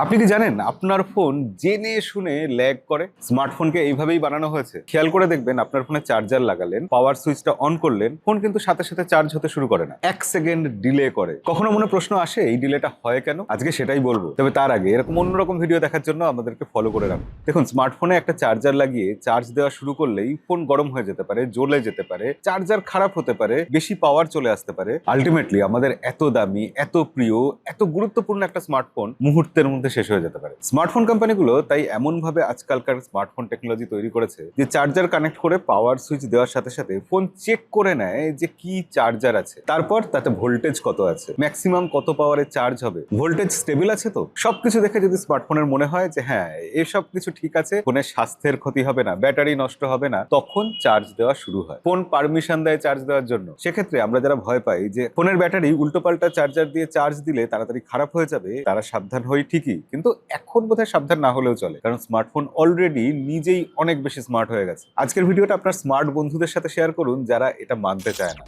আপনি কি জানেন আপনার ফোন জেনে শুনে ল্যাগ করে? স্মার্টফোনকে এইভাবেই বানানো হয়েছে। খেয়াল করে দেখবেন, আপনার ফোনে চার্জার লাগালেন, পাওয়ার সুইচটা অন করলেন, ফোন কিন্তু সাথে সাথে চার্জ হতে শুরু করে না, 1 সেকেন্ড ডিলে করে। কখনো মনে প্রশ্ন আসে এই ডিলেটা হয় কেন? আজকে সেটাই বলবো। তবে তার আগে এরকম অন্যরকম ভিডিও দেখার জন্য আমাদেরকে ফলো করে রাখুন। দেখুন, স্মার্টফোনে একটা চার্জার লাগিয়ে চার্জ দেওয়া শুরু করলেই ফোন গরম হয়ে যেতে পারে, জ্বলে যেতে পারে, চার্জার খারাপ হতে পারে, বেশি পাওয়ার চলে আসতে পারে। আলটিমেটলি আমাদের এত দামি, এত প্রিয়, এত গুরুত্বপূর্ণ একটা স্মার্টফোন মুহূর্তের মধ্যে শেষ হয়ে যেতে পারে। স্মার্টফোন কোম্পানিগুলো তাই এমন ভাবে আজকালকার স্মার্টফোন টেকনোলজি তৈরি করেছে যে চার্জার কানেক্ট করে পাওয়ার সুইচ দেওয়ার সাথে সাথে ফোন চেক করে নেয় যে কি চার্জার আছে, তারপর তাতে ভোল্টেজ কত আছে, ম্যাক্সিমাম কত পাওয়ারে চার্জ হবে, ভোল্টেজ স্টেবল আছে তো। সবকিছু দেখে যদি স্মার্টফোনের মনে হয় যে হ্যাঁ, এসব কিছু ঠিক আছে, ফোনের স্বাস্থ্যের ক্ষতি হবে না, ব্যাটারি নষ্ট হবে না, তখন চার্জ দেওয়া শুরু হয়। ফোন পারমিশন দেয় চার্জ দেওয়ার জন্য। সেক্ষেত্রে আমরা যারা ভয় পাই যে ফোনের ব্যাটারি উল্টোপাল্টা চার্জার দিয়ে চার্জ দিলে তাড়াতাড়ি খারাপ হয়ে যাবে, তারা সাবধান হই ঠিকই, কিন্তু এখন বোধহয় সাবধান না হলেও চলে, কারণ স্মার্টফোন অলরেডি নিজেই অনেক বেশি স্মার্ট হয়ে গেছে। আজকের ভিডিওটা আপনার স্মার্ট বন্ধুদের সাথে শেয়ার করুন যারা এটা মানতে চায় না।